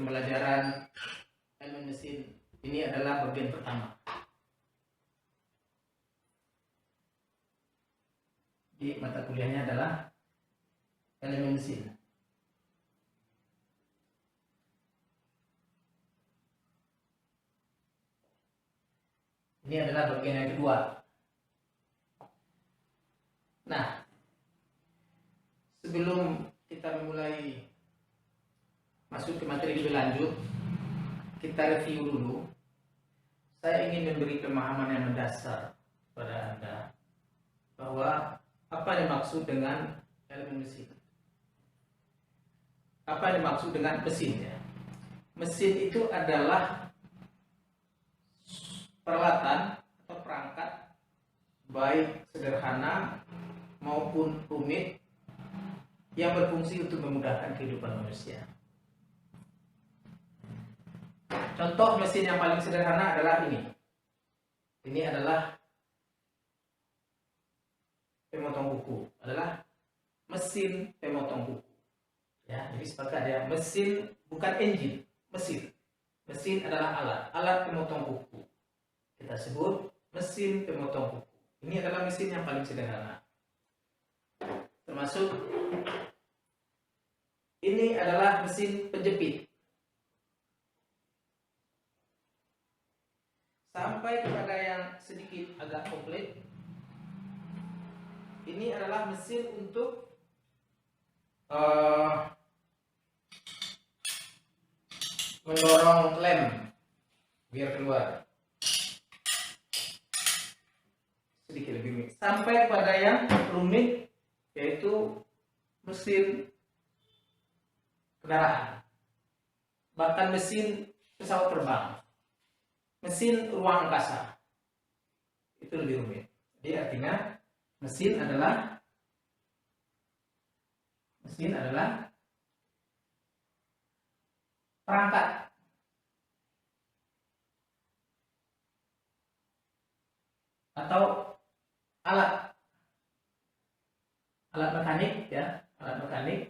pembelajaran elemen mesin. Ini adalah bagian pertama. Di mata kuliahnya adalah elemen mesin. Ini adalah bagian yang kedua. Nah, sebelum kita memulai masuk ke materi lebih lanjut, kita review dulu. Saya ingin memberi pemahaman yang mendasar kepada Anda bahwa apa yang dimaksud dengan elemen mesin. Apa yang dimaksud dengan mesin ya? Mesin itu adalah peralatan atau perangkat baik sederhana maupun rumit yang berfungsi untuk memudahkan kehidupan manusia. Contoh mesin yang paling sederhana adalah ini. Ini adalah pemotong buku, adalah mesin pemotong buku. Ya, jadi sepakat ya, mesin bukan engine, mesin. Mesin adalah alat pemotong buku. Kita sebut mesin pemotong buku. Ini adalah mesin yang paling sederhana. Termasuk ini adalah mesin penjepit. Sampai kepada yang sedikit agak kompleks. Ini adalah mesin untuk mendorong lem biar keluar. Sedikit lebih rumit. Sampai pada yang rumit, yaitu mesin kendaraan, bahkan mesin pesawat terbang, mesin ruang angkasa, itu lebih rumit. Jadi artinya mesin adalah perangkat atau alat mekanik ya, alat mekanik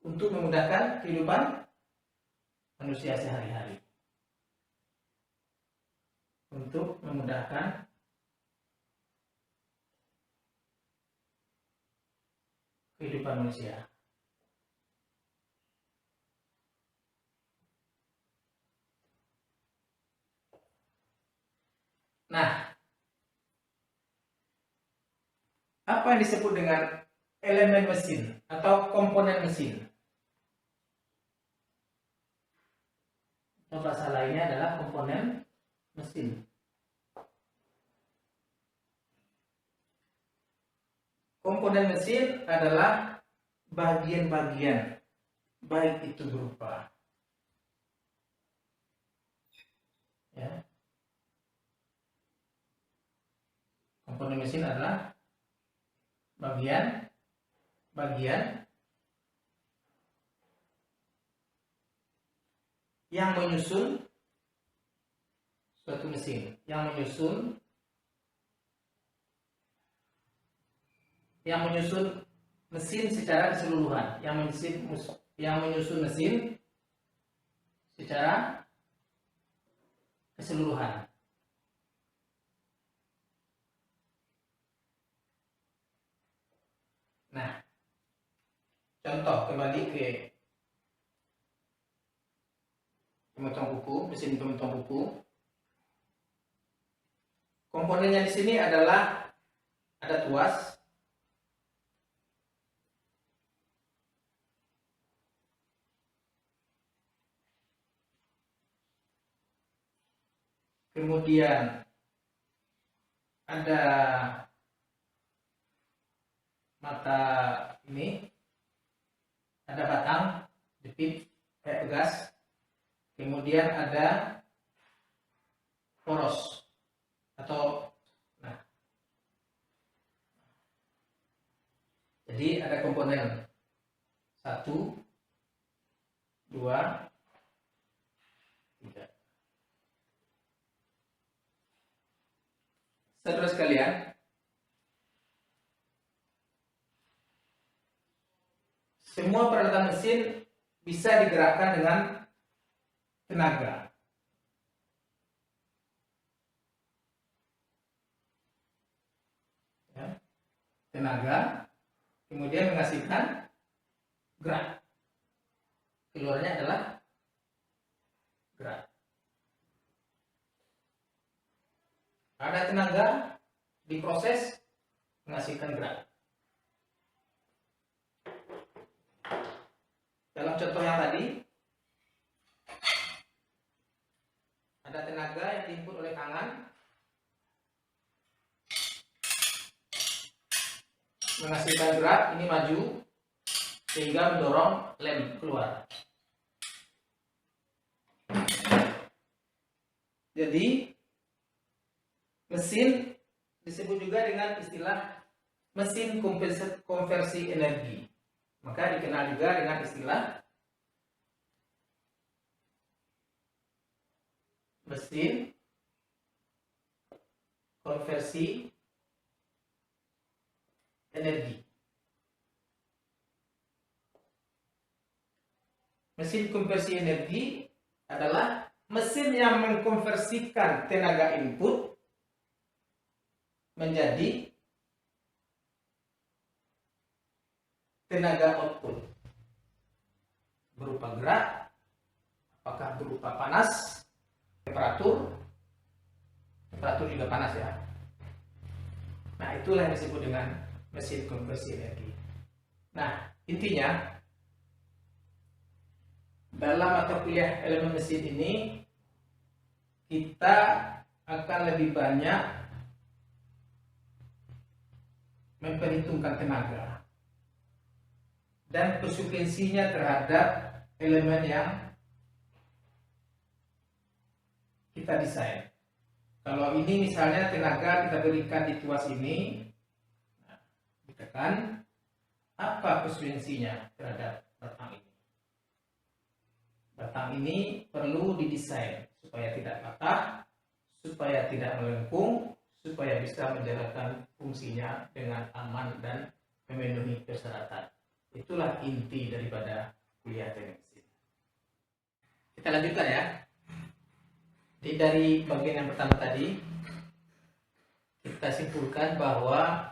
untuk memudahkan kehidupan manusia sehari-hari. Untuk memudahkan kehidupan manusia. Nah, apa yang disebut dengan elemen mesin atau komponen mesin? Atau bahasa lainnya adalah komponen mesin. Komponen mesin adalah bagian-bagian, baik itu berupa ya. Komponen mesin adalah bagian yang menyusun suatu mesin, yang menyusun mesin secara keseluruhan, yang menyusun mesin secara keseluruhan. Nah, contoh kembali ke pemotong buku, mesin pemotong buku. Komponennya di sini adalah ada tuas, kemudian ada mata ini, ada batang jepit kayak pegas, kemudian ada poros atau jadi ada komponen 1, 2, 3. Saudara sekalian, semua peralatan mesin bisa digerakkan dengan tenaga. Ya. Tenaga kemudian menghasilkan gerak. Keluarnya adalah gerak. Ada tenaga diproses menghasilkan gerak. Dalam contoh yang tadi, ada tenaga yang diinput oleh tangan menghasilkan gerak, ini maju sehingga mendorong lem keluar. Jadi mesin disebut juga dengan istilah mesin konversi energi. Maka dikenal juga dengan istilah mesin konversi energi. Mesin konversi energi adalah mesin yang mengkonversikan tenaga input menjadi tenaga output berupa gerak, apakah berupa panas, temperatur juga panas ya. Nah, itulah yang disebut dengan mesin konversi energi. Nah, intinya dalam mata kuliah elemen mesin ini kita akan lebih banyak memperhitungkan tenaga dan konsekuensinya terhadap elemen yang kita desain. Kalau ini misalnya tenaga kita berikan di tuas ini, nah, ditekan, apa konsekuensinya terhadap batang ini? Batang ini perlu didesain supaya tidak patah, supaya tidak melengkung, supaya bisa menjalankan fungsinya dengan aman dan memenuhi persyaratan. Itulah inti daripada kuliah teknik mesin. Kita lanjutkan ya. Jadi dari bagian yang pertama tadi kita simpulkan bahwa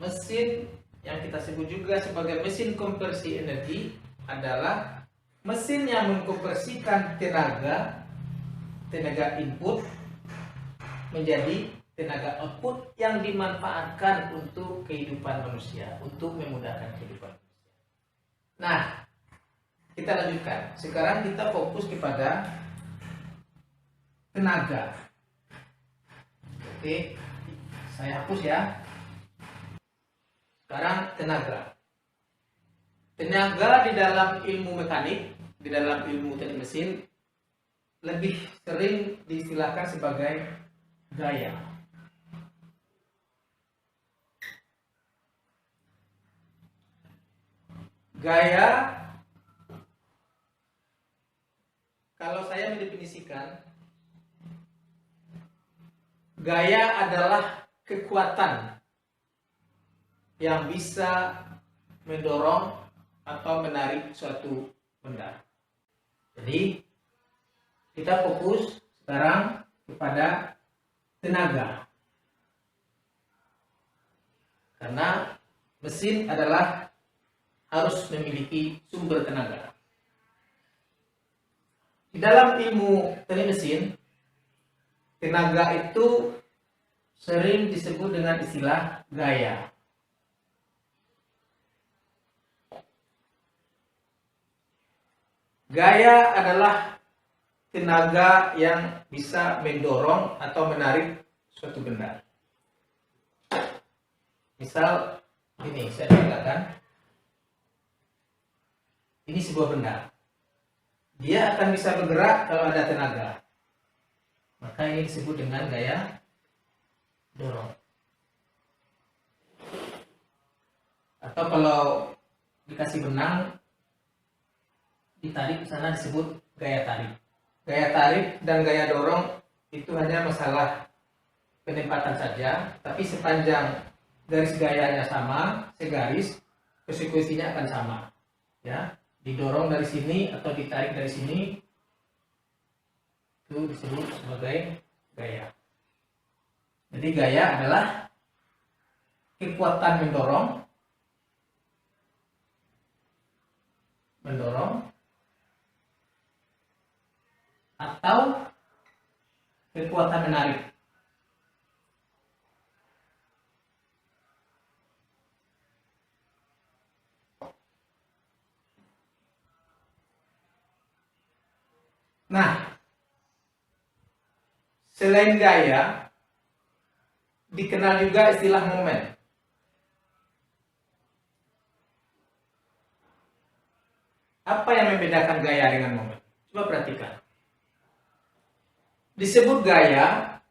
mesin yang kita sebut juga sebagai mesin konversi energi adalah mesin yang mengkonversikan tenaga input menjadi tenaga output yang dimanfaatkan untuk kehidupan manusia, untuk memudahkan kehidupan manusia. Nah, kita lanjutkan. Sekarang kita fokus kepada tenaga. Oke, saya hapus ya. Sekarang tenaga. Tenaga di dalam ilmu mekanik, di dalam ilmu teknik mesin lebih sering diistilahkan sebagai gaya. Gaya, kalau saya mendefinisikan, gaya adalah kekuatan yang bisa mendorong atau menarik suatu benda. Jadi kita fokus sekarang kepada tenaga, karena mesin adalah harus memiliki sumber tenaga. Di dalam ilmu teknik mesin, tenaga itu sering disebut dengan istilah gaya. Gaya adalah tenaga yang bisa mendorong atau menarik suatu benda. Misal ini saya katakan, ini sebuah benda. Dia akan bisa bergerak kalau ada tenaga. Maka ini disebut dengan gaya dorong. Atau kalau dikasih benang, ditarik ke sana disebut gaya tarik. Gaya tarik dan gaya dorong itu hanya masalah penempatan saja, tapi sepanjang garis gayanya sama, segaris, konsekuensinya akan sama. Ya, didorong dari sini atau ditarik dari sini, itu disebut sebagai gaya. Jadi gaya adalah kekuatan mendorong atau kekuatan menarik. Nah, selain gaya, dikenal juga istilah momen. Apa yang membedakan gaya dengan momen? Coba perhatikan. Disebut gaya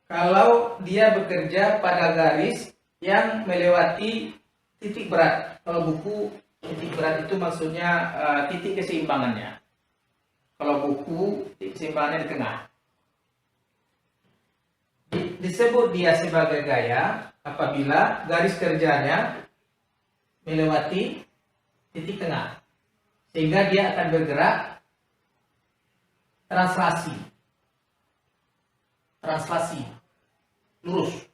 kalau dia bekerja pada garis yang melewati titik berat. Kalau buku, titik berat itu maksudnya titik keseimbangannya. Kalau buku, titik keseimbangannya di tengah. Disebut dia sebagai gaya apabila garis kerjanya melewati titik tengah, sehingga dia akan bergerak translasi lurus.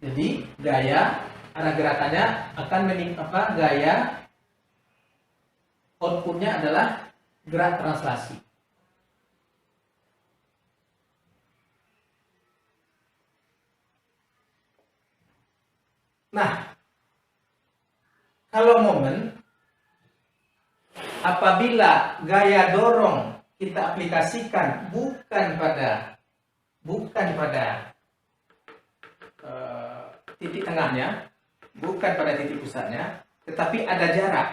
Jadi gaya arah gerakannya akan gaya outputnya adalah gerak translasi. Nah, kalau momen, apabila gaya dorong kita aplikasikan bukan pada titik tengahnya, bukan pada titik pusatnya, tetapi ada jarak.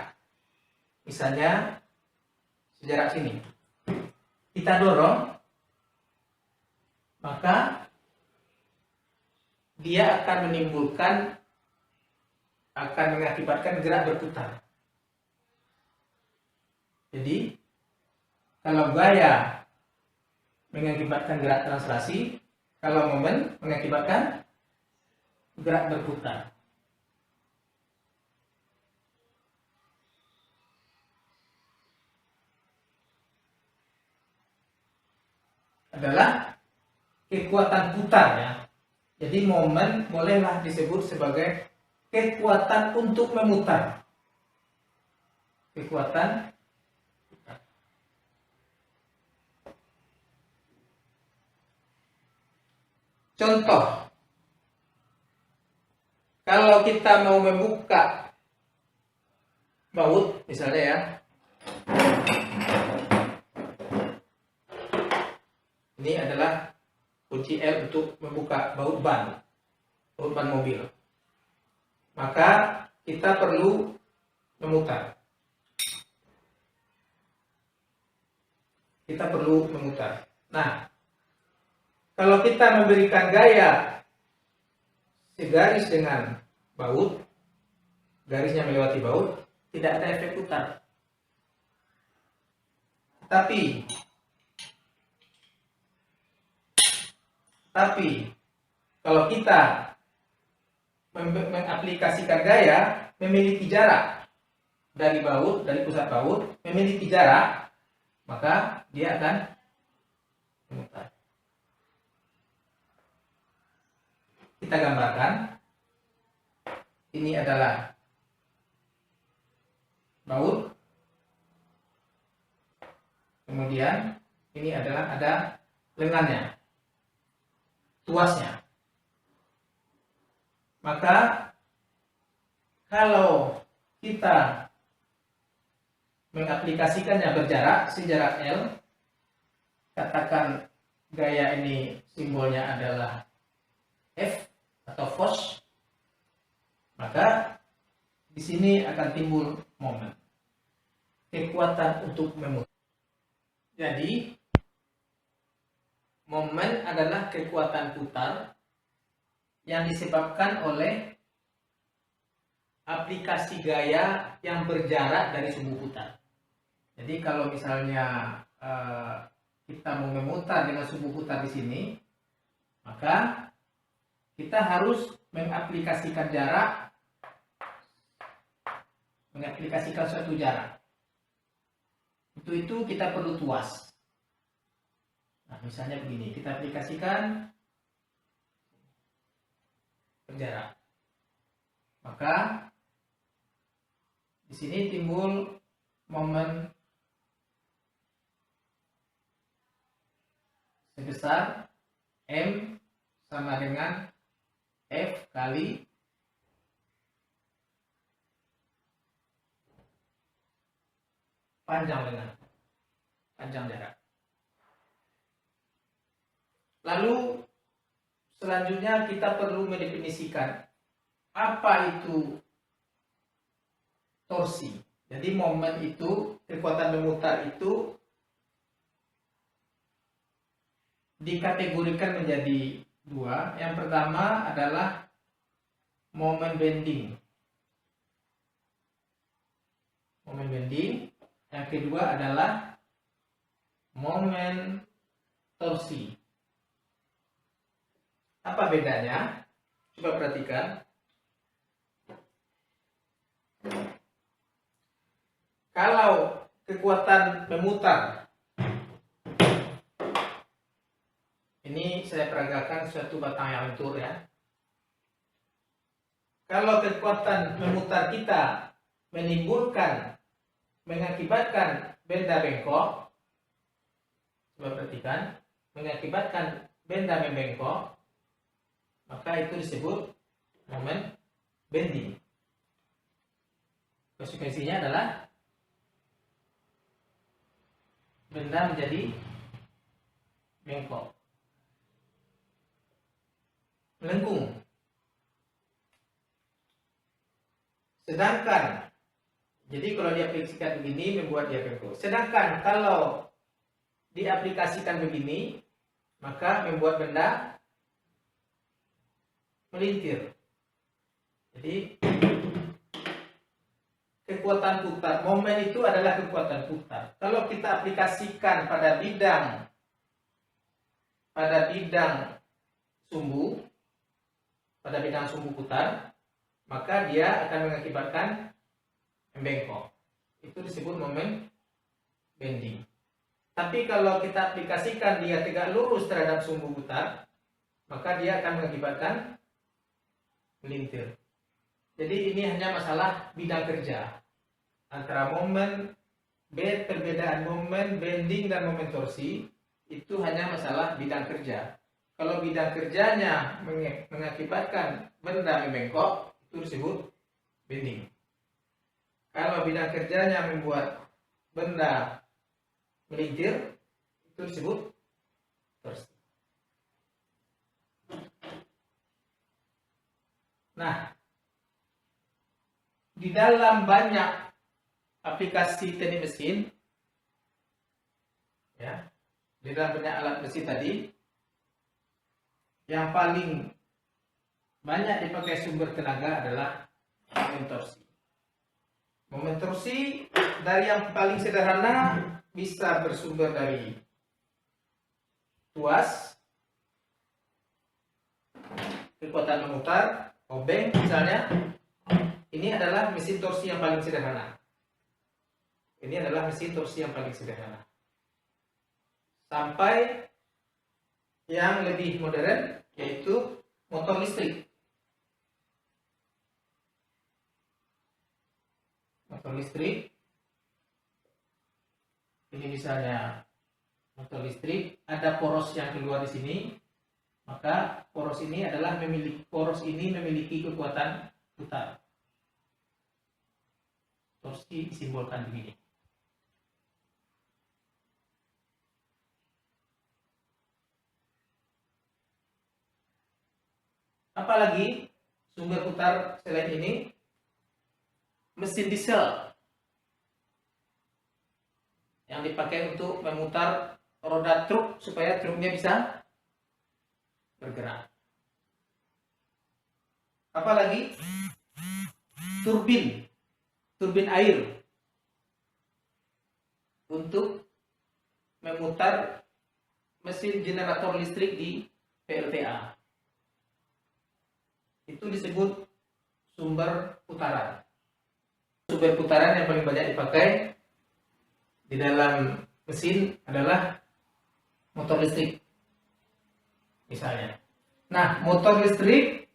Misalnya sejarak sini. Kita dorong, maka dia akan mengakibatkan gerak berputar. Jadi kalau gaya mengakibatkan gerak translasi, kalau momen mengakibatkan gerak berputar. Adalah kekuatan putar ya. Jadi momen bolehlah disebut sebagai kekuatan untuk memutar. Kekuatan putar. Contoh, kalau kita mau membuka baut misalnya ya, ini adalah kunci L untuk membuka baut ban mobil. Maka kita perlu memutar. Nah, kalau kita memberikan gaya segaris dengan baut, garisnya melewati baut, tidak ada efek putar. Tapi kalau kita mengaplikasikan gaya memiliki jarak dari pusat baut, memiliki jarak, maka dia akan memutar. Kita gambarkan. Ini adalah baut. Kemudian ini adalah ada lengannya, tuasnya. Maka kalau kita mengaplikasikannya berjarak sejarak L, katakan gaya ini simbolnya adalah F atau force, maka di sini akan timbul momen, kekuatan untuk memutar. Jadi momen adalah kekuatan putar yang disebabkan oleh aplikasi gaya yang berjarak dari sumbu putar. Jadi kalau misalnya kita mau memutar dengan sumbu putar di sini, maka kita harus mengaplikasikan jarak mengaplikasikan suatu jarak. Untuk itu kita perlu tuas. Nah, misalnya begini, kita aplikasikan jarak. Maka di sini timbul momen sebesar M sama dengan F kali panjang jarak. Lalu selanjutnya kita perlu mendefinisikan apa itu torsi. Jadi momen itu, kekuatan memutar itu dikategorikan menjadi dua. Yang pertama adalah momen bending. Yang kedua adalah momen torsi. Apa bedanya? Coba perhatikan. Kalau kekuatan memutar, ini saya peragakan suatu batang yang lentur ya. Kalau kekuatan memutar kita mengakibatkan benda bengkok, coba perhatikan, mengakibatkan benda membengkok, maka itu disebut momen bending. Konsekuensinya adalah benda menjadi bengkok, melengkung. Sedangkan, jadi kalau diaplikasikan begini membuat dia bengkok. Sedangkan kalau diaplikasikan begini, maka membuat benda melintir. Jadi kekuatan putar, momen itu adalah kekuatan putar. Kalau kita aplikasikan pada bidang sumbu, pada bidang sumbu putar, maka dia akan mengakibatkan membengkok. Itu disebut momen bending. Tapi kalau kita aplikasikan dia tegak lurus terhadap sumbu putar, maka dia akan mengakibatkan melintir. Jadi ini hanya masalah bidang kerja antara perbedaan momen bending dan momen torsi itu hanya masalah bidang kerja. Kalau bidang kerjanya mengakibatkan benda membengkok, itu disebut bending. Kalau bidang kerjanya membuat benda melintir, itu disebut torsi. Nah, di dalam banyak aplikasi teknik mesin, ya, di dalam banyak alat mesin tadi, yang paling banyak dipakai sumber tenaga adalah momen torsi. Momen torsi dari yang paling sederhana bisa bersumber dari tuas, kekuatan memutar, obeng misalnya. Ini adalah mesin torsi yang paling sederhana. Sampai yang lebih modern yaitu motor listrik. Ini misalnya motor listrik, ada poros yang keluar di sini, maka poros ini memiliki kekuatan putar. Torsi disimbolkan begini. Apalagi sumber putar selain ini, mesin diesel yang dipakai untuk memutar roda truk supaya truknya bisa bergerak. Apalagi turbin air untuk memutar mesin generator listrik di PLTA. Itu disebut sumber putaran. Sumber putaran yang paling banyak dipakai di dalam mesin adalah motor listrik misalnya. Nah, motor listrik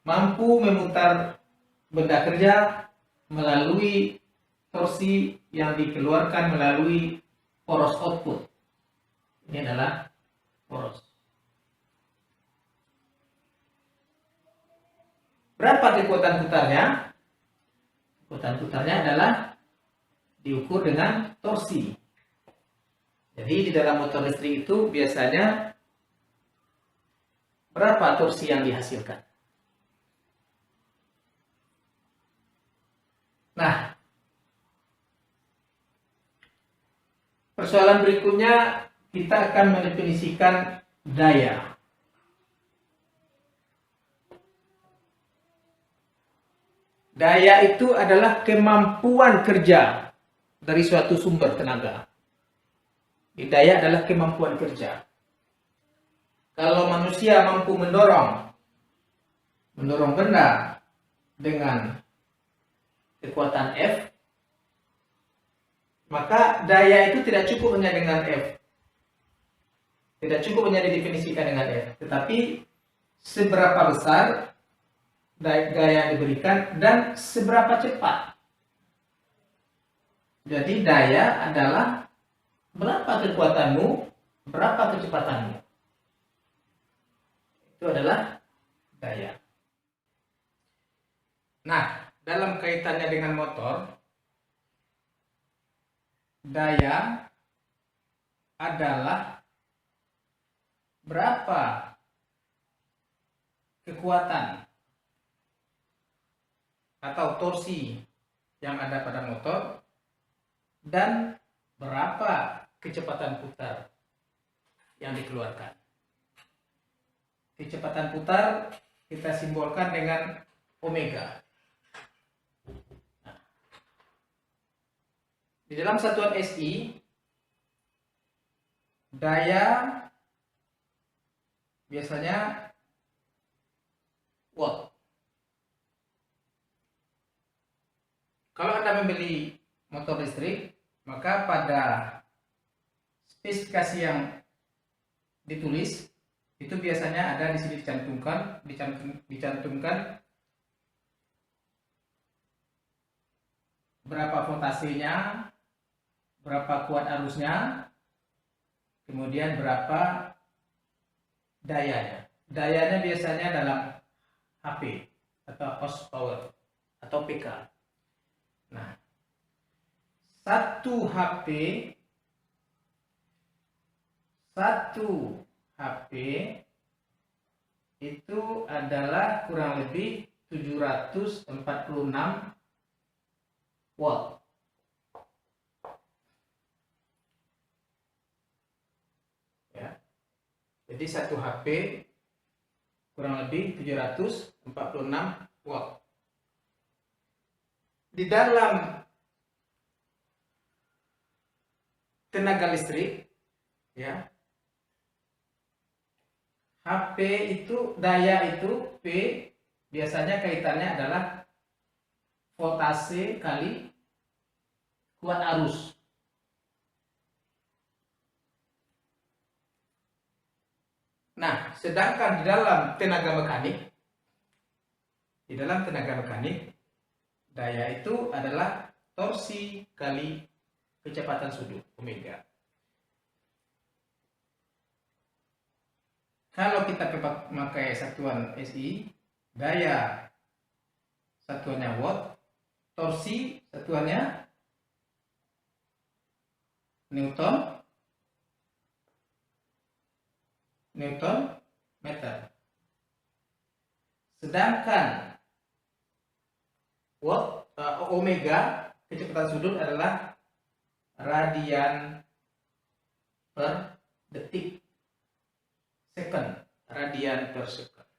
mampu memutar benda kerja melalui torsi yang dikeluarkan melalui poros output. Ini adalah poros. Berapa kekuatan putarnya? Kekuatan putarnya adalah diukur dengan torsi. Jadi di dalam motor listrik itu biasanya berapa torsi yang dihasilkan? Nah, persoalan berikutnya kita akan mendefinisikan daya. Daya itu adalah kemampuan kerja dari suatu sumber tenaga. Daya adalah kemampuan kerja. Kalau manusia mampu mendorong benda dengan kekuatan F, maka daya itu tidak cukup hanya dengan F. Tidak cukup hanya didefinisikan dengan F, tetapi seberapa besar daya yang diberikan dan seberapa cepat. Jadi daya adalah berapa kekuatanmu, berapa kecepatanmu. Itu adalah daya. Nah, dalam kaitannya dengan motor, daya adalah berapa kekuatan atau torsi yang ada pada motor dan berapa kecepatan putar yang dikeluarkan. Kecepatan putar kita simbolkan dengan omega. Nah, di dalam satuan SI, daya biasanya watt. Kalau Anda membeli motor listrik, maka pada spesifikasi yang ditulis itu biasanya ada di sini dicantumkan berapa voltasenya, berapa kuat arusnya, kemudian berapa dayanya. Dayanya biasanya dalam HP atau horsepower atau PK. Nah, 1 HP itu adalah kurang lebih 746 watt. Ya. Jadi 1 HP kurang lebih 746 watt. Di dalam tenaga listrik, ya, HP itu daya itu P biasanya kaitannya adalah voltase kali kuat arus. Nah, sedangkan di dalam tenaga mekanik, daya itu adalah torsi kali kecepatan sudut omega. Kalau kita memakai satuan SI, daya satuannya watt, torsi satuannya Newton meter. Sedangkan watt omega kecepatan sudut adalah radian per detik, radian per second.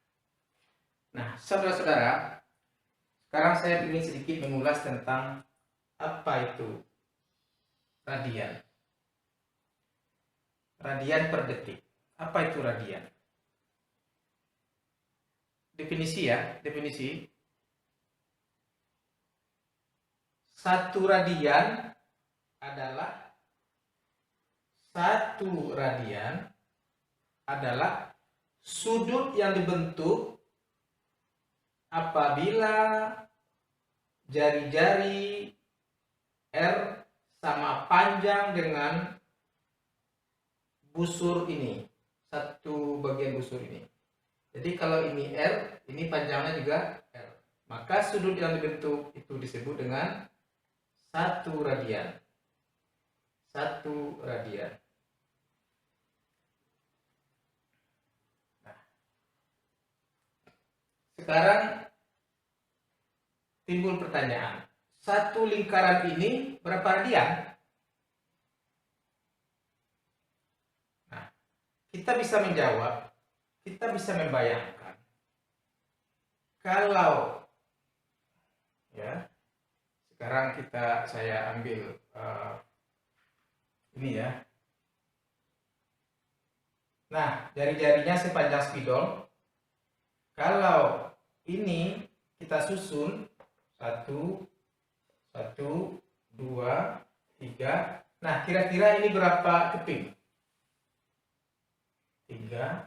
Nah, saudara-saudara, sekarang saya ingin sedikit mengulas tentang apa itu radian. Radian per detik. Apa itu radian? Definisi. 1 radian adalah sudut yang dibentuk apabila jari-jari R sama panjang dengan busur ini, satu bagian busur ini. Jadi kalau ini R, ini panjangnya juga R. Maka sudut yang dibentuk itu disebut dengan 1 radian. 1 radian. Nah, sekarang timbul pertanyaan. Satu lingkaran ini berapa radian? Nah, kita bisa menjawab, kita bisa membayangkan. Kalau ya, sekarang saya ambil ini ya. Nah, jari-jarinya sepanjang spidol. Kalau ini kita susun 1, 2, 3. Nah, kira-kira ini berapa keping? 3.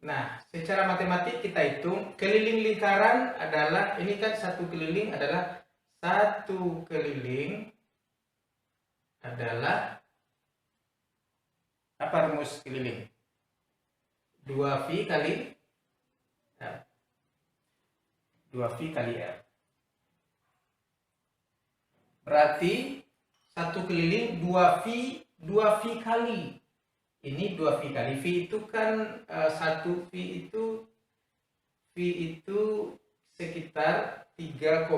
Nah, secara matematik kita hitung keliling lingkaran adalah, ini kan satu keliling adalah apa rumus keliling? 2V kali R. 2V kali R. Berarti satu keliling 2V kali. Ini 2V kali. V itu kan 1 V itu sekitar 3,14.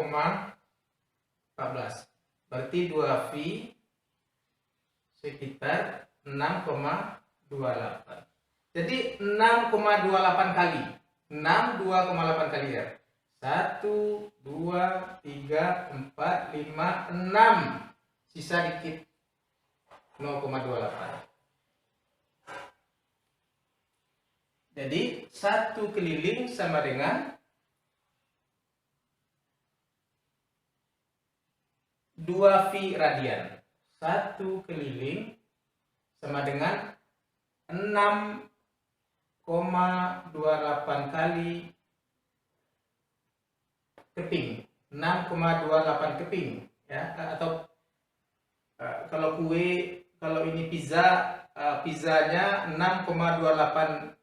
Berarti 2V sekitar 6,28. Jadi 6,28 kali. 2,8 kali ya. 1, 2, 3, 4, 5, 6. Sisa dikit. 0,28. Jadi satu keliling sama dengan 2V radian. Satu keliling sama dengan 6,28 kali keping. 6,28 keping ya, atau kalau kue, kalau ini pizzanya 6,28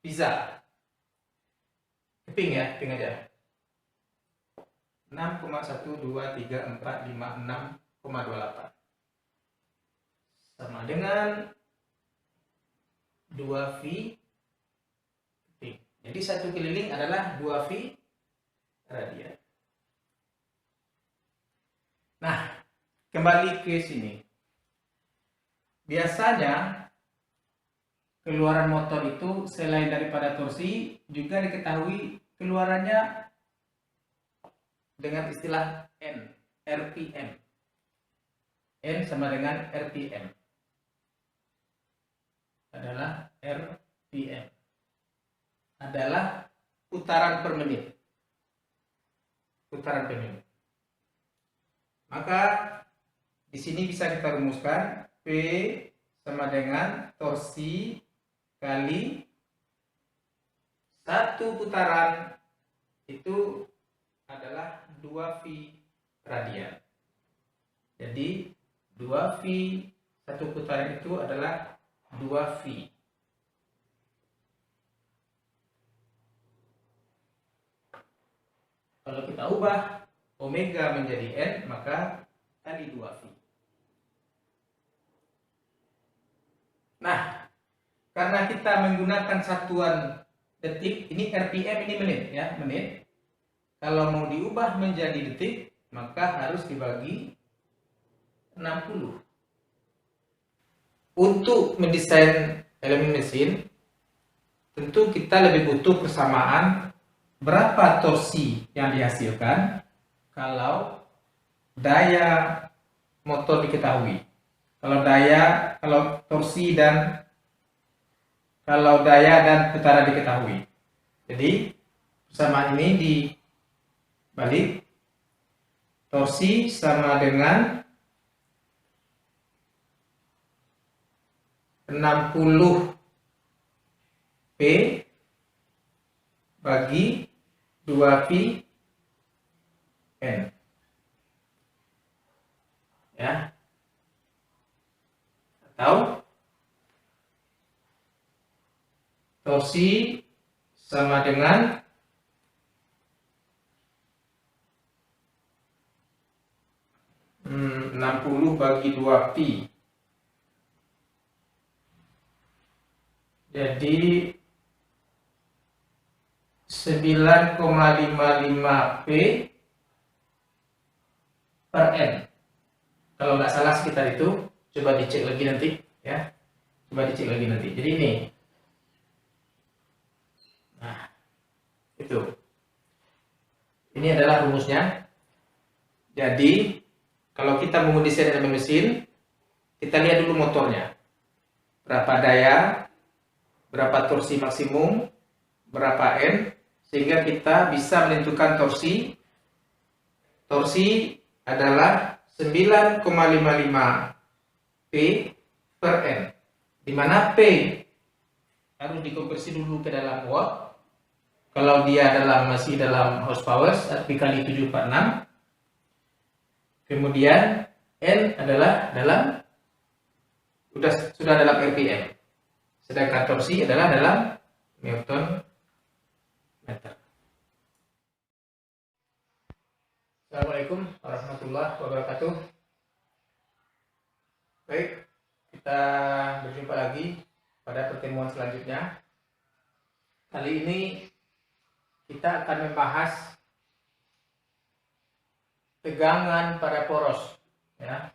pizza. Keping ya, keping aja. 6,12345,6,28 sama dengan 2V keping. Jadi satu keliling adalah 2V radian. Nah, kembali ke sini. Biasanya keluaran motor itu selain daripada torsi juga diketahui keluarannya dengan istilah N, RPM. N sama dengan RPM. Adalah RPM. Adalah putaran per menit. Putaran per menit. Maka di sini bisa kita rumuskan P sama dengan torsi kali satu putaran itu adalah 2V radian. Jadi 2V satu putaran itu adalah 2V. Kalau kita ubah omega menjadi N, maka kali 2V. Nah, karena kita menggunakan satuan detik, ini RPM, ini menit ya, menit. Kalau mau diubah menjadi detik, maka harus dibagi 60. Untuk mendesain elemen mesin, tentu kita lebih butuh persamaan berapa torsi yang dihasilkan kalau daya motor diketahui. Kalau torsi dan kalau daya dan putaran diketahui. Jadi persamaan ini dibalik, torsi sama dengan 60 P bagi 2 pi N. Ya. Atau torsi sama dengan 60 bagi 2 pi. Jadi 9,55 P per N. Kalau nggak salah sekitar itu, coba dicek lagi nanti ya. Coba dicek lagi nanti. Jadi ini. Nah, itu. Ini adalah rumusnya. Jadi, kalau kita mau mendesain elemen mesin, kita lihat dulu motornya. Berapa daya, berapa torsi maksimum, berapa N, sehingga kita bisa menentukan torsi. Torsi adalah 9,55 P per N, di mana P harus dikonversi dulu ke dalam watt. Kalau dia masih dalam horsepower, dikali 746. Kemudian N adalah sudah dalam RPM. Sedangkan torsi adalah dalam Newton meter. Assalamualaikum warahmatullahi wabarakatuh. Baik, kita berjumpa lagi pada pertemuan selanjutnya. Kali ini kita akan membahas tegangan pada poros, ya.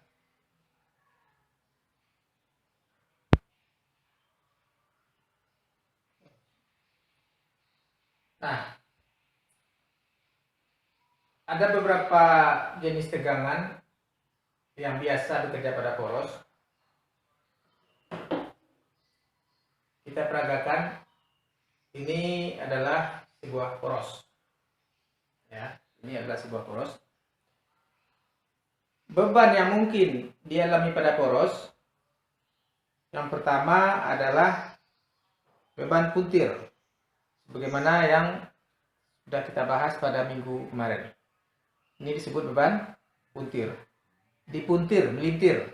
Nah, ada beberapa jenis tegangan yang biasa bekerja pada poros. Kita peragakan, ini adalah sebuah poros. Ya, ini adalah sebuah poros. Beban yang mungkin dialami pada poros, yang pertama adalah beban puntir, sebagaimana yang sudah kita bahas pada minggu kemarin. Ini disebut beban puntir. Dipuntir, melintir.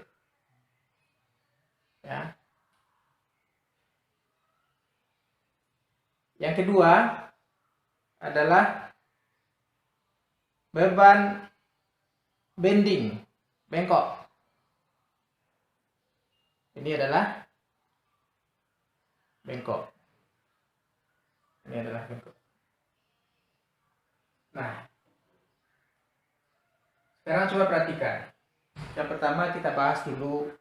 Ya. Yang kedua adalah beban bending, bengkok. Ini adalah bengkok. Ini adalah bengkok. Nah, sekarang coba perhatikan. Yang pertama kita bahas dulu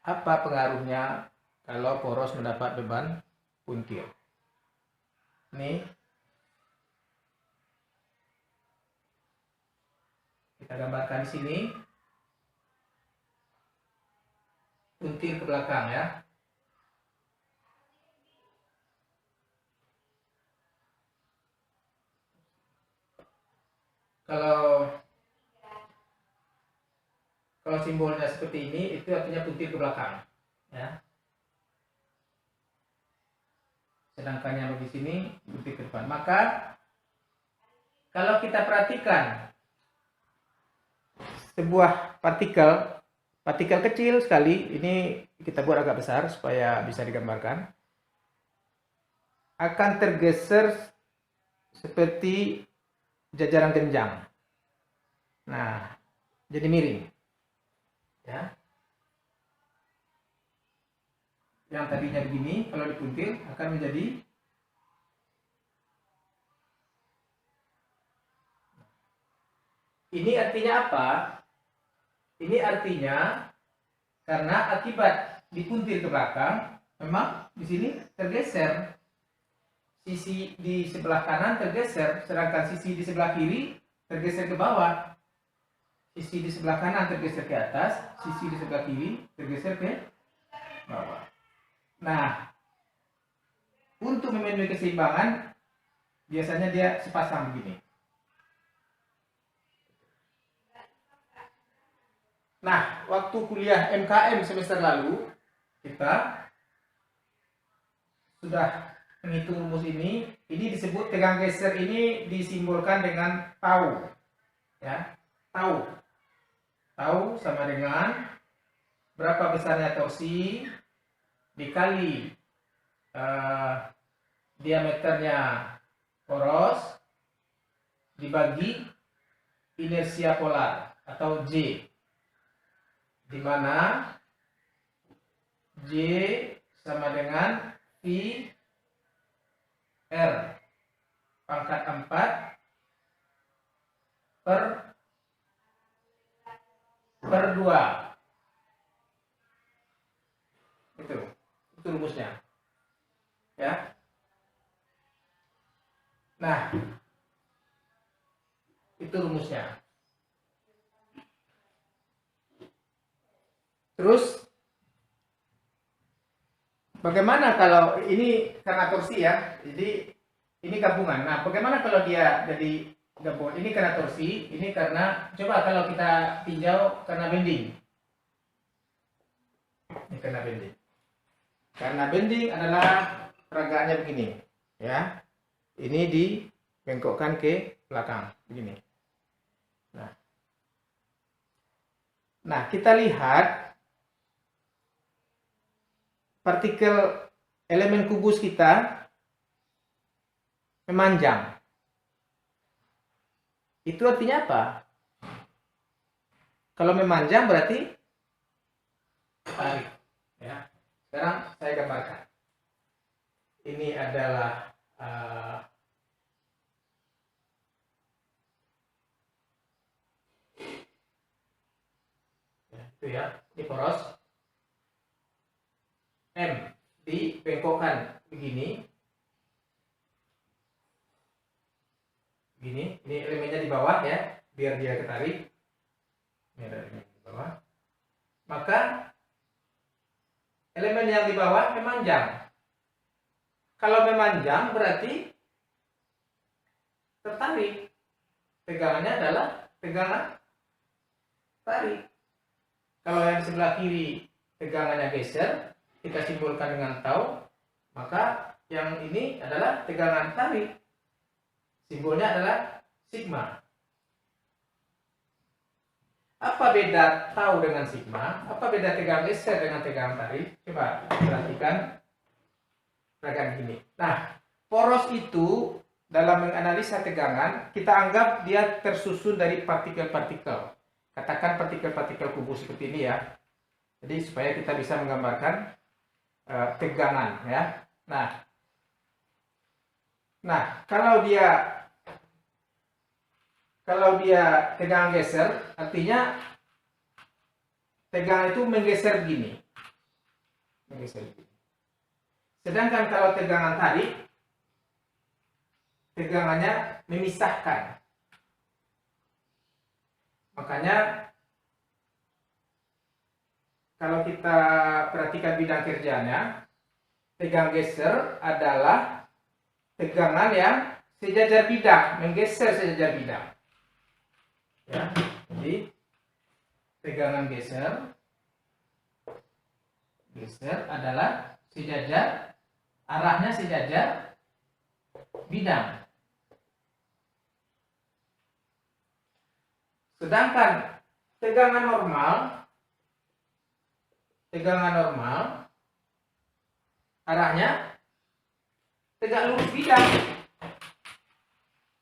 apa pengaruhnya kalau poros mendapat beban puntir. Ini kita gambarkan di sini. Puntir ke belakang, ya. Kalau simbolnya seperti ini, itu artinya puntir ke belakang, ya. Sedangkan yang di sini puntir ke depan. Maka kalau kita perhatikan sebuah partikel kecil sekali, ini kita buat agak besar supaya bisa digambarkan, akan tergeser seperti jajaran genjang. Nah, jadi miring. Ya. Yang tadinya begini, kalau dipuntir akan menjadi ini. Artinya apa? Ini artinya karena akibat dipuntir ke belakang, memang di sini tergeser. Sisi di sebelah kanan tergeser, sedangkan sisi di sebelah kiri tergeser ke bawah. Sisi di sebelah kanan tergeser ke atas, sisi di sebelah kiri tergeser ke bawah. Nah, Untuk memenuhi keseimbangan, biasanya dia sepasang begini. Nah, waktu kuliah MKM semester lalu, kita sudah menghitung rumus ini. Ini disebut tegang geser, ini disimbolkan dengan tau. Ya, tau. Tau sama dengan berapa besarnya torsi dikali diameternya poros dibagi inersia polar atau J, di mana J sama dengan V R pangkat 4 per 2. Itu rumusnya. Ya. Nah, itu rumusnya. Terus bagaimana kalau ini karena torsi ya, jadi ini gabungan. Nah, bagaimana kalau dia jadi gabungan? Ini karena torsi, ini karena, coba kalau kita tinjau karena bending. Ini karena bending. Karena bending adalah peragaannya begini, ya. Ini dibengkokkan ke belakang, begini. Nah, kita lihat partikel elemen kubus kita memanjang. Itu artinya apa? Kalau memanjang berarti tarik. Ya. Sekarang saya gambarkan. Ini adalah itu ya, ini poros M dibengkokkan begini, ini elemennya di bawah ya, biar dia ketarik. Ini ada elemen di bawah. Maka elemen yang di bawah memanjang. Kalau memanjang berarti tertarik. Tegangannya adalah tegangan tarik. Kalau yang sebelah kiri tegangannya geser, kita simbolkan dengan tau, maka yang ini adalah tegangan tarik. Simbolnya adalah sigma. Apa beda tau dengan sigma? Apa beda tegangan geser dengan tegangan tarik? Coba perhatikan perhatikan gini. Nah, poros itu dalam menganalisa tegangan, kita anggap dia tersusun dari partikel-partikel. Katakan partikel-partikel kubus seperti ini ya. Jadi supaya kita bisa menggambarkan tegangan ya. Nah, kalau dia tegangan geser, artinya tegangan itu menggeser begini. Sedangkan kalau tegangan tarik, tegangannya memisahkan. Makanya kalau kita perhatikan bidang kerjanya, tegangan geser adalah tegangan yang sejajar bidang, menggeser sejajar bidang. Ya, jadi tegangan geser adalah sejajar, arahnya sejajar bidang. Sedangkan tegangan normal arahnya tegak lurus bidang.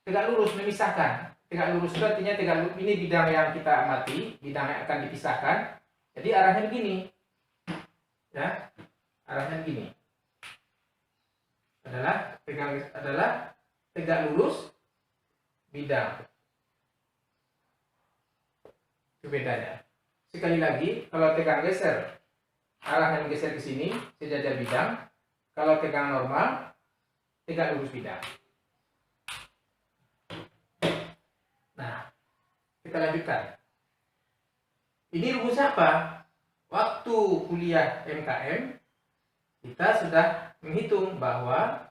Tegak lurus memisahkan. Tegak lurus itu artinya ini bidang yang kita amati, bidang yang akan dipisahkan. Jadi arahnya begini. Ya. Arahnya begini. Adalah tegak lurus bidang. Itu bedanya. Sekali lagi, kalau tegangan geser, arahnya menggeser ke sini, sejajar bidang. Kalau tegangan normal, tegak lurus bidang. Nah, kita lanjutkan. Ini rumus apa? Waktu kuliah MKM, kita sudah menghitung bahwa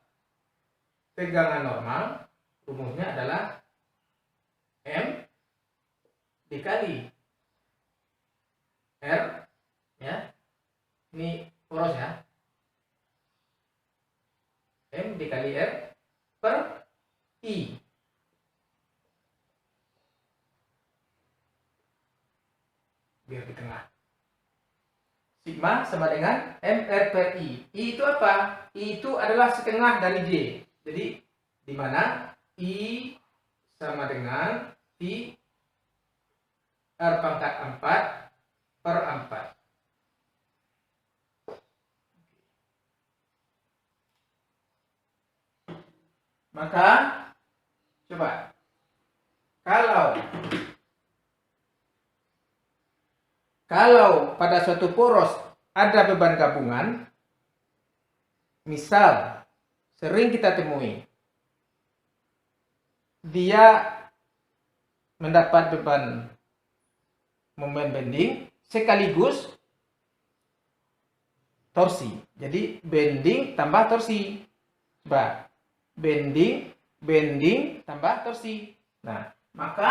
tegangan normal rumusnya adalah M dikali R, ya, ini poros ya, M dikali R per I. Biar di tengah. Sigma sama dengan MR per I. I itu apa? I itu adalah setengah dari J. Jadi di mana I sama dengan I R pangkat 4 per 4. Maka coba kalau pada suatu poros ada beban gabungan, misal sering kita temui dia mendapat beban momen bending sekaligus torsi. Jadi bending tambah torsi. Coba bending tambah torsi. Nah, maka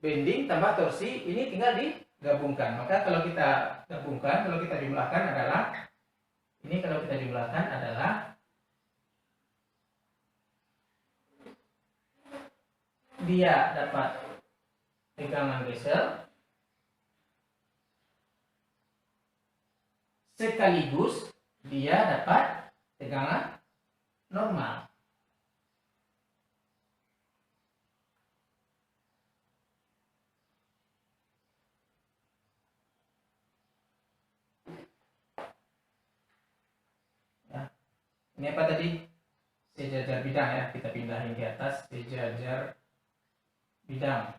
bending tambah torsi ini tinggal digabungkan. Maka kalau kita gabungkan, kalau kita jumlahkan adalah ini, kalau kita jumlahkan adalah dia dapat tegangan geser sekaligus dia dapat tegangan normal. Ya. Ini apa tadi? Sejajar bidang ya, kita pindahin di atas, sejajar bidang.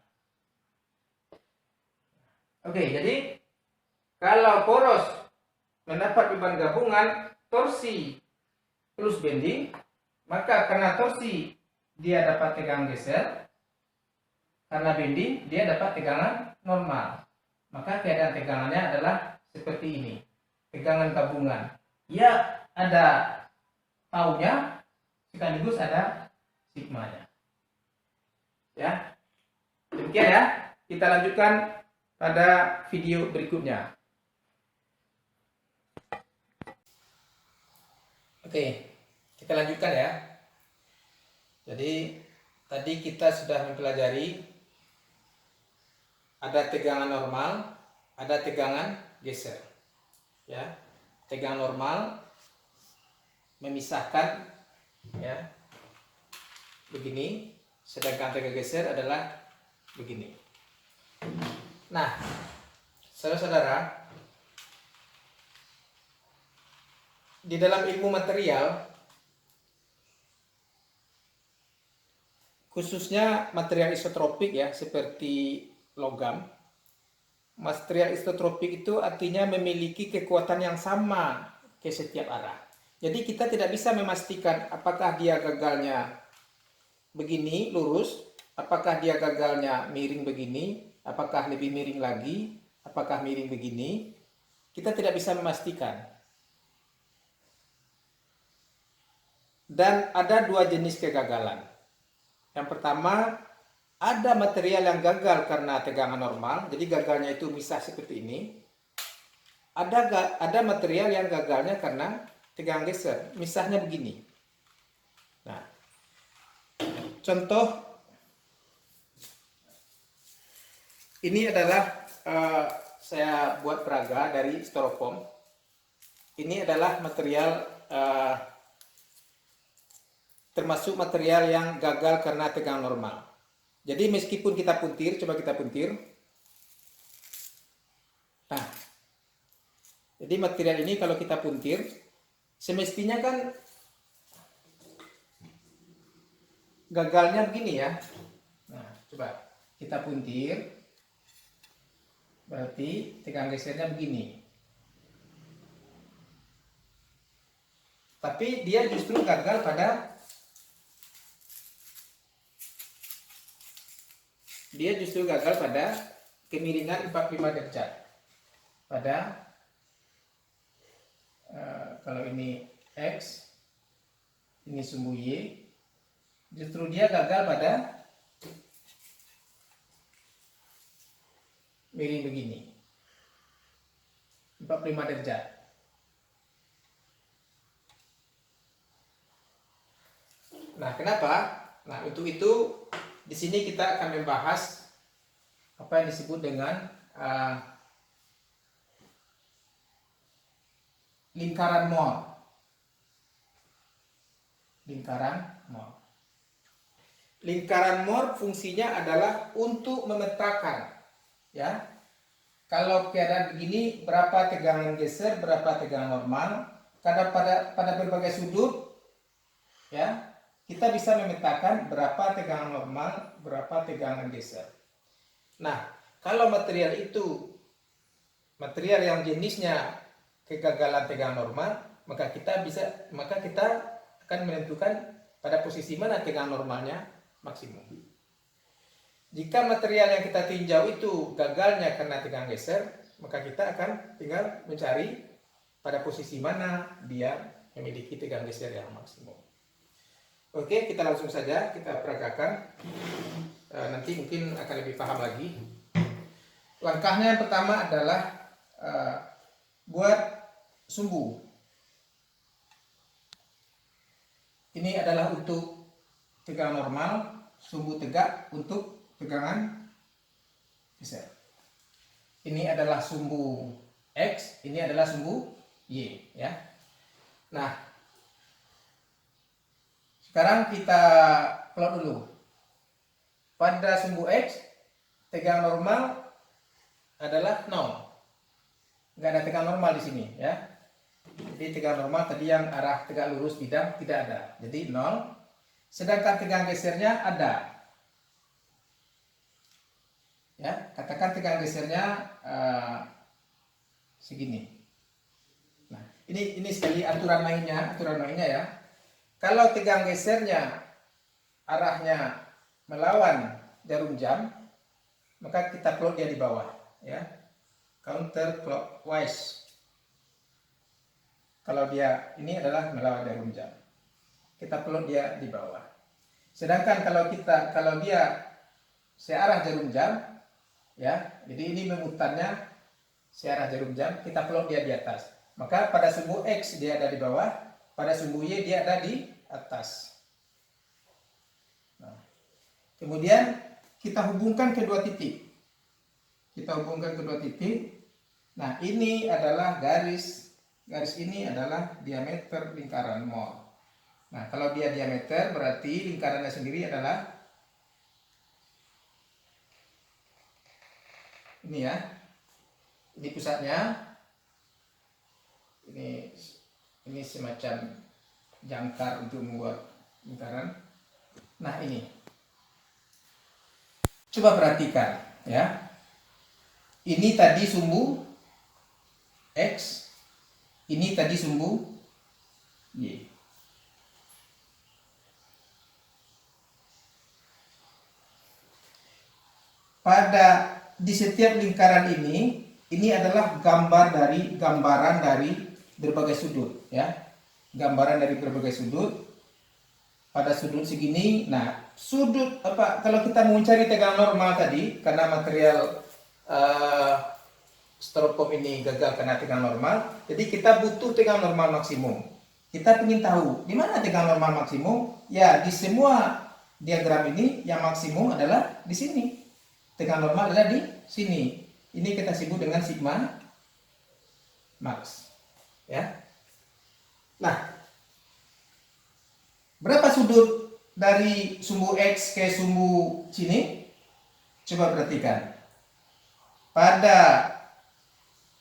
Oke, jadi kalau poros mendapat beban gabungan torsi plus bending, maka karena torsi dia dapat tegangan geser, karena bending dia dapat tegangan normal. Maka keadaan tegangannya adalah seperti ini. Tegangan gabungan. Ya ada taunya sekaligus ada sigmanya. Ya. Demikian ya. Kita lanjutkan pada video berikutnya. Oke, kita lanjutkan ya. Jadi tadi kita sudah mempelajari ada tegangan normal, ada tegangan geser. Ya, tegangan normal memisahkan ya begini, sedangkan tegangan geser adalah begini. Nah, saudara-saudara, di dalam ilmu material, khususnya material isotropik ya, seperti logam, material isotropik itu artinya memiliki kekuatan yang sama ke setiap arah. Jadi kita tidak bisa memastikan apakah dia gagalnya begini lurus, apakah dia gagalnya miring begini, apakah lebih miring lagi, apakah miring begini. Kita tidak bisa memastikan. Dan ada dua jenis kegagalan. Yang pertama, ada material yang gagal karena tegangan normal, jadi gagalnya itu misah seperti ini. Ada material yang gagalnya karena tegangan geser, misahnya begini. Nah, contoh ini adalah saya buat peraga dari styrofoam. Ini adalah material termasuk material yang gagal karena tegangan normal. Jadi meskipun kita puntir, coba kita puntir. Nah, jadi material ini kalau kita puntir, semestinya kan gagalnya begini ya. Nah, coba kita puntir, berarti tegangan gesernya begini. Tapi dia justru gagal pada kemiringan 45 derajat. Pada kalau ini X, ini sumbu Y, justru dia gagal pada miring begini, 45 derajat. Nah, kenapa? Nah, untuk itu di sini kita akan membahas apa yang disebut dengan lingkaran Mohr. Lingkaran Mohr fungsinya adalah untuk memetakan, ya. Kalau keadaan begini, berapa tegangan geser, berapa tegangan normal, karena pada berbagai sudut, ya, kita bisa memetakan berapa tegangan normal, berapa tegangan geser. Nah, kalau material itu material yang jenisnya kegagalan tegangan normal, maka kita akan menentukan pada posisi mana tegangan normalnya maksimum. Jika material yang kita tinjau itu gagalnya karena tegangan geser, maka kita akan tinggal mencari pada posisi mana dia memiliki tegangan geser yang maksimum. Oke, kita langsung saja kita peragakan. Nanti mungkin akan lebih paham lagi. Langkahnya yang pertama adalah buat sumbu. Ini adalah untuk tegangan normal, sumbu tegak untuk tegangan geser. Ini adalah sumbu X, ini adalah sumbu Y, ya. Nah, sekarang kita plot dulu. Pada sumbu X, tegangan normal adalah 0. Nggak ada tegangan normal di sini, ya. Jadi tegangan normal tadi yang arah tegak lurus bidang tidak ada. Jadi 0. Sedangkan tegangan gesernya ada. Ya, katakan tegangan gesernya segini. Nah, ini sekali aturan mainnya ya. Kalau tegangan gesernya arahnya melawan jarum jam, maka kita plot dia di bawah, ya. Counterclockwise. Kalau dia ini adalah melawan jarum jam, kita plot dia di bawah. Sedangkan kalau dia searah jarum jam, ya, jadi ini memutarnya searah jarum jam, kita plot dia di atas. Maka pada sumbu X dia ada di bawah, pada sumbu Y dia ada di atas. Nah, kemudian kita hubungkan kedua titik. Nah, ini adalah garis ini adalah diameter lingkaran Mohr. Nah, kalau dia diameter berarti lingkarannya sendiri adalah ini, ya. Ini pusatnya. Ini semacam jangkar untuk membuat lingkaran. Nah, ini. Coba perhatikan, ya. Ini tadi sumbu X, ini tadi sumbu Y. Di setiap lingkaran ini adalah gambaran dari berbagai sudut, ya. Gambaran dari berbagai sudut. Pada sudut segini, nah, sudut apa? Kalau kita mau mencari tegangan normal tadi, karena material styrofoam ini gagal karena tegangan normal, jadi kita butuh tegangan normal maksimum. Kita ingin tahu di mana tegangan normal maksimum? Ya, di semua diagram ini yang maksimum adalah di sini. Tegangan normal adalah di sini. Ini kita sebut dengan sigma max, ya. Nah, berapa sudut dari sumbu X ke sumbu sini? Coba perhatikan.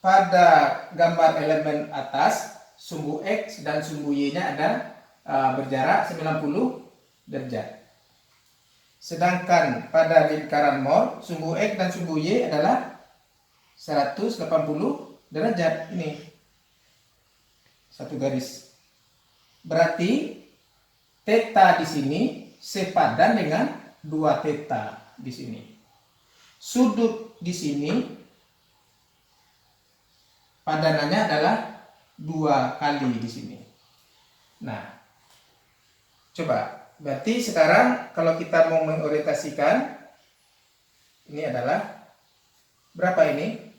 Pada gambar elemen atas, sumbu X dan sumbu Y-nya ada berjarak 90 derajat. Sedangkan pada lingkaran Mohr, sumbu X dan sumbu Y adalah 180 derajat. Ini satu garis. Berarti theta di sini sepadan dengan 2 theta di sini. Sudut di sini padanannya adalah 2 kali di sini. Nah, Coba, berarti sekarang kalau kita mau mengorientasikan, ini adalah berapa ini?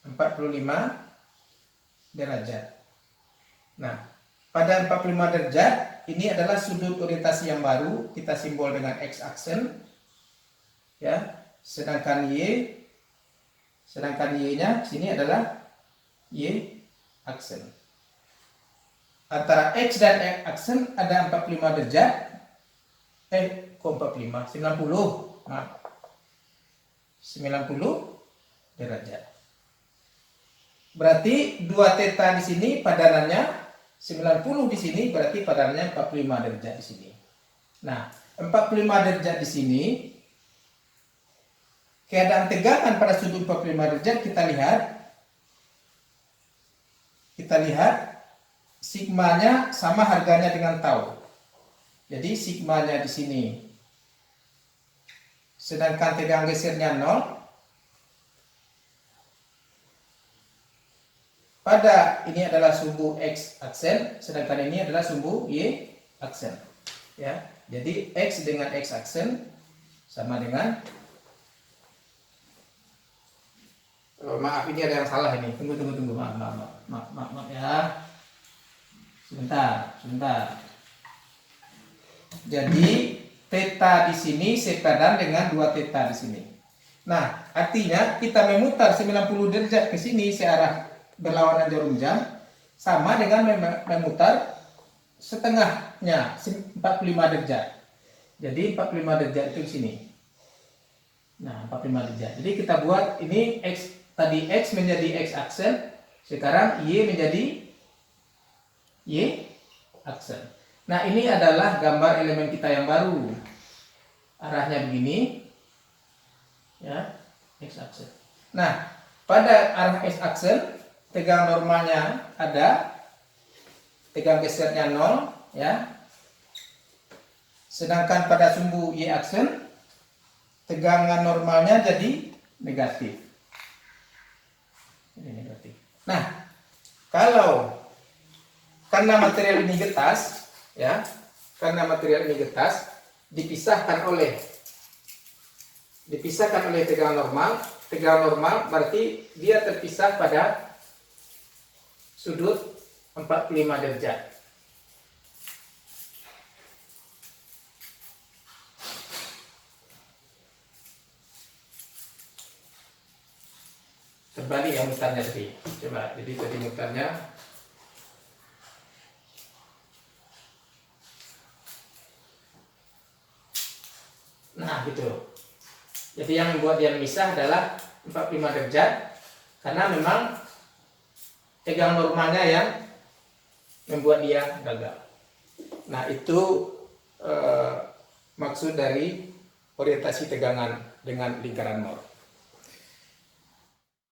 45 derajat. Nah, pada 45 derajat, ini adalah sudut orientasi yang baru, kita simbol dengan X aksen. Ya, sedangkan Y-nya sini adalah Y aksen. Antara X dan X aksen ada 45 derajat. 45, 90. Maaf. 90 derajat. Berarti 2 theta di sini padanannya 90 di sini, berarti padanannya 45 derajat di sini. Nah, 45 derajat di sini, keadaan tegangan pada sudut 45 derajat kita lihat sigmanya sama harganya dengan tau. Jadi sigmanya di sini, sedangkan tegangan gesernya 0. Pada ini adalah sumbu X aksen, sedangkan ini adalah sumbu Y aksen. Ya, jadi X dengan X aksen sama dengan maaf, ini ada yang salah ini. Tunggu. Maaf ya. Sebentar. Jadi theta di sini sepadan dengan 2 theta di sini. Nah, artinya kita memutar 90 derajat ke sini searah berlawanan jarum jam sama dengan memutar setengahnya 45 derajat. Jadi 45 derajat itu di sini. Nah, 45 derajat. Jadi kita buat ini X, tadi X menjadi X aksen, sekarang Y menjadi Y aksen. Nah, ini adalah gambar elemen kita yang baru. Arahnya begini. Ya, X aksen. Nah, pada arah X aksen tegangan normalnya ada, tegangan gesernya 0, ya. Sedangkan pada sumbu Y aksen tegangan normalnya jadi negatif. Ini negatif. Nah, kalau karena material ini getas, ya, dipisahkan oleh tegangan normal. Tegangan normal berarti dia terpisah pada sudut 45 derajat. Terbalik yang mutarnya tadi. Coba, jadi tadi mutarnya nah gitu. Jadi yang membuat dia memisah adalah 45 derajat karena memang tegangan normalnya yang membuat dia gagal. Nah, itu maksud dari orientasi tegangan dengan lingkaran Mohr.